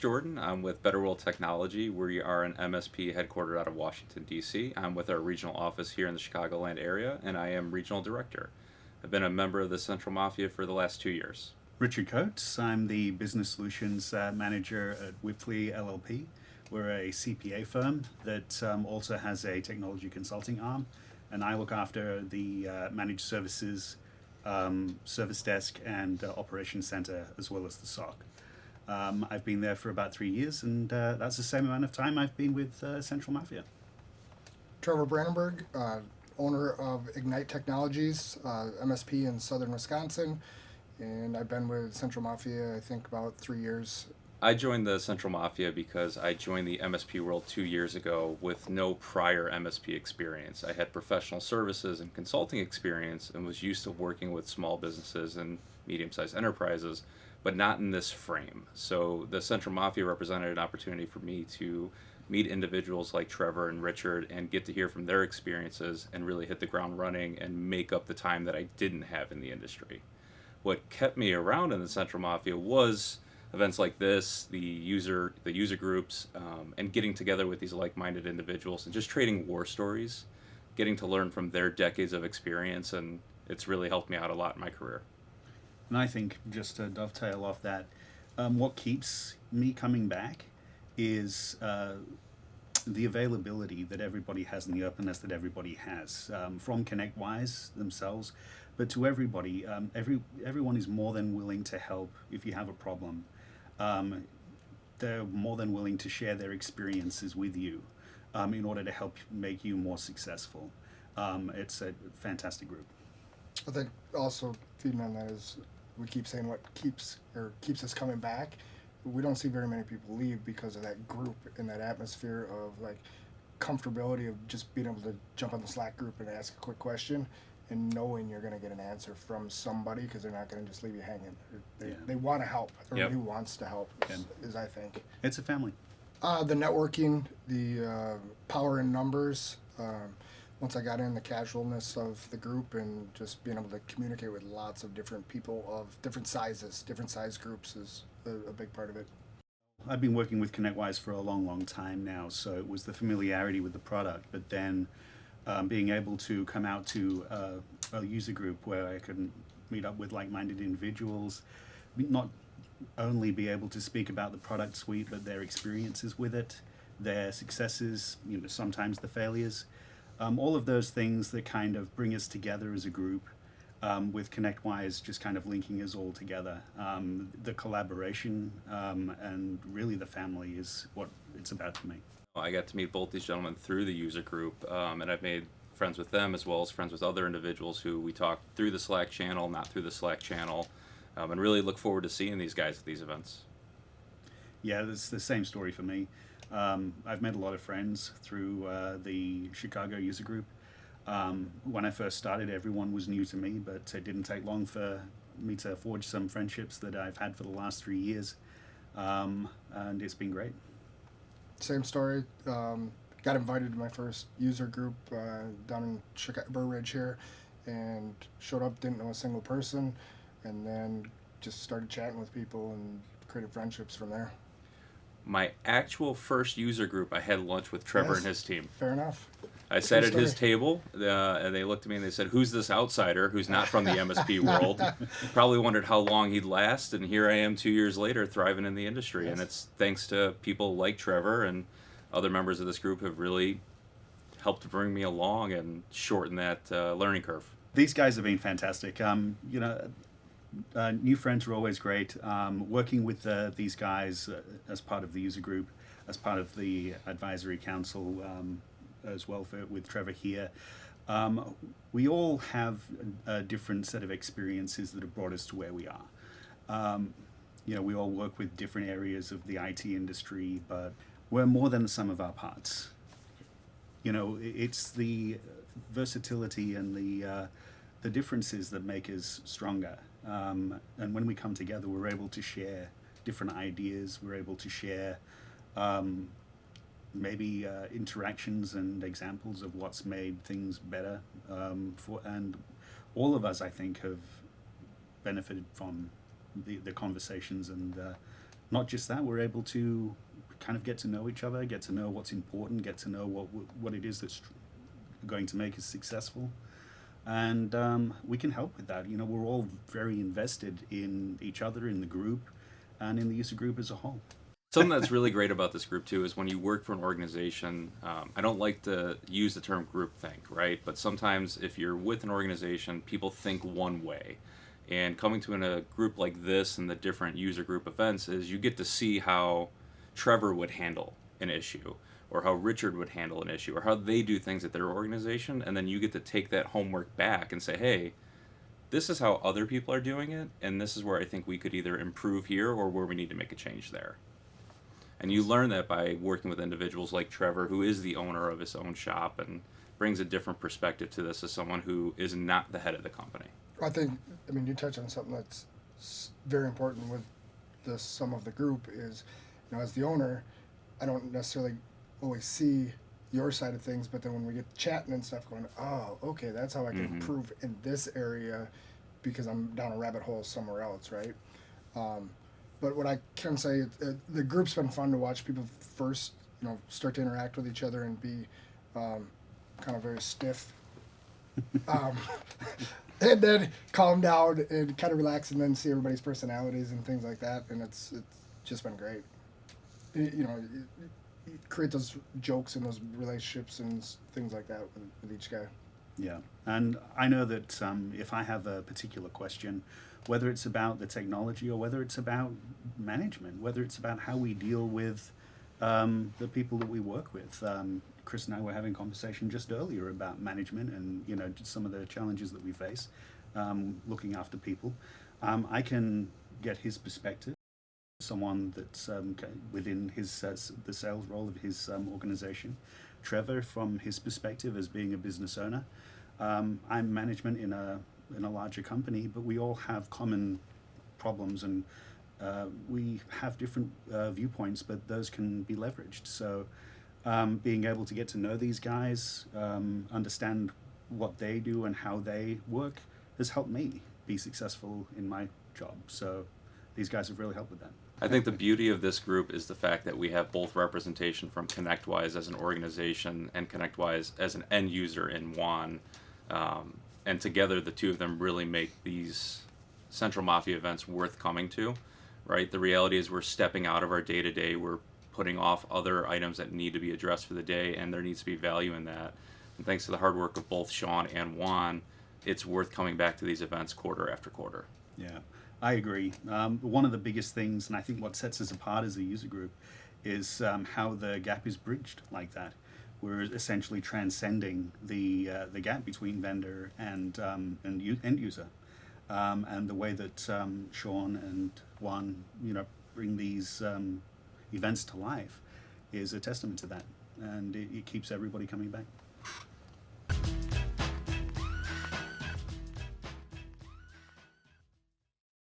Jordan. I'm with Better World Technology. We are an MSP headquartered out of Washington, D.C. I'm with our regional office here in the Chicagoland area, and I am regional director. I've been a member of the Central Mafia for the last 2 years. Richard Coates. I'm the Business Solutions Manager at Whipley LLP. We're a CPA firm that also has a technology consulting arm, and I look after the managed services, service desk, and operations center, as well as the SOC. I've been there for about 3 years, and that's the same amount of time I've been with Central Mafia. Trever Brandenberg, owner of Ignite Technologies, MSP in southern Wisconsin, and I've been with Central Mafia, I think, about 3 years. I joined the Central Mafia because I joined the MSP world 2 years ago with no prior MSP experience. I had professional services and consulting experience and was used to working with small businesses and medium-sized enterprises, but not in this frame. So the Central Mafia represented an opportunity for me to meet individuals like Trever and Richard and get to hear from their experiences and really hit the ground running and make up the time that I didn't have in the industry. What kept me around in the Central Mafia was events like this, the user groups, and getting together with these like-minded individuals and just trading war stories, getting to learn from their decades of experience, and it's really helped me out a lot in my career. And I think, just to dovetail off that, what keeps me coming back is the availability that everybody has and the openness that everybody has, from ConnectWise themselves, but to everybody. Everyone is more than willing to help if you have a problem. They're more than willing to share their experiences with you in order to help make you more successful. It's a fantastic group. I think also feeding on that is we keep saying what keeps us coming back. We don't see very many people leave because of that group and that atmosphere of like comfortability of just being able to jump on the Slack group and ask a quick question and knowing you're going to get an answer from somebody because they're not going to just leave you hanging. They want to help. Everybody wants to help, is I think. It's a family. The networking, the power in numbers. Once I got in the casualness of the group and just being able to communicate with lots of different people of different sizes, different size groups is a big part of it. I've been working with ConnectWise for a long time now, so it was the familiarity with the product, but then being able to come out to a user group where I could meet up with like-minded individuals, not only be able to speak about the product suite, but their experiences with it, their successes, sometimes the failures, all of those things that kind of bring us together as a group, with ConnectWise just kind of linking us all together. The collaboration and really the family is what it's about for me. I got to meet both these gentlemen through the user group, and I've made friends with them as well as friends with other individuals who we talk through the Slack channel, not through the Slack channel, and really look forward to seeing these guys at these events. Yeah, it's the same story for me. I've made a lot of friends through the Chicago user group. When I first started, everyone was new to me, but it didn't take long for me to forge some friendships that I've had for the last 3 years, and it's been great. Same story. Got invited to my first user group down in Chicago, Burr Ridge here, and showed up, didn't know a single person, and then just started chatting with people and created friendships from there. My actual first user group, I had lunch with Trever and his team. Fair enough. I sat at his table, and they looked at me and they said, "Who's this outsider who's not from the MSP world?" Probably wondered how long he'd last, and here I am 2 years later thriving in the industry. Yes. And it's thanks to people like Trever and other members of this group have really helped to bring me along and shorten that learning curve. These guys have been fantastic. New friends are always great. Working with these guys as part of the user group, as part of the advisory council, as well with Trever here, we all have a different set of experiences that have brought us to where we are. We all work with different areas of the IT industry, but we're more than the sum of our parts. It's the versatility and the differences that make us stronger. And when we come together, we're able to share different ideas. We're able to share maybe interactions and examples of what's made things better. And all of us, I think, have benefited from the conversations and not just that, we're able to kind of get to know each other, get to know what's important, get to know what it is that's going to make us successful. And we can help with that. You know, we're all very invested in each other, in the group, and in the user group as a whole. Something that's really great about this group too is when you work for an organization. I don't like to use the term groupthink, right? But sometimes if you're with an organization, people think one way. And coming to a group like this and the different user group events is you get to see how Trever would handle an issue, or how Richard would handle an issue, or how they do things at their organization, and then you get to take that homework back and say, hey, this is how other people are doing it, and this is where I think we could either improve here or where we need to make a change there. And you learn that by working with individuals like Trever, who is the owner of his own shop and brings a different perspective to this as someone who is not the head of the company. I think, I mean, you touch on something that's very important with the sum of the group is, you know, as the owner, I don't necessarily always see your side of things, but then when we get chatting and stuff going, oh, okay, that's how I can improve in this area because I'm down a rabbit hole somewhere else, right? But what I can say, the group's been fun to watch people first, you know, start to interact with each other and be kind of very stiff. And then calm down and kind of relax and then see everybody's personalities and things like that. And it's just been great. You know, you create those jokes and those relationships and things like that with each guy. Yeah, and I know that if I have a particular question, whether it's about the technology or whether it's about management, whether it's about how we deal with the people that we work with. Chris and I were having a conversation just earlier about management and, you know, just some of the challenges that we face looking after people. I can get his perspective, someone that's within his the sales role of his organization. Trever, from his perspective as being a business owner. I'm management in a larger company, but we all have common problems and we have different viewpoints, but those can be leveraged. So being able to get to know these guys, understand what they do and how they work has helped me be successful in my job. So these guys have really helped with that. I think the beauty of this group is the fact that we have both representation from ConnectWise as an organization and ConnectWise as an end user in Juan. And together, the two of them really make these Central Mafia events worth coming to, right? The reality is we're stepping out of our day-to-day. We're putting off other items that need to be addressed for the day, and there needs to be value in that. And thanks to the hard work of both Sean and Juan, it's worth coming back to these events quarter after quarter. Yeah, I agree. One of the biggest things, and I think what sets us apart as a user group, is how the gap is bridged like that. We're essentially transcending the gap between vendor and end user, and the way that Sean and Juan, you know, bring these events to life is a testament to that, and it keeps everybody coming back.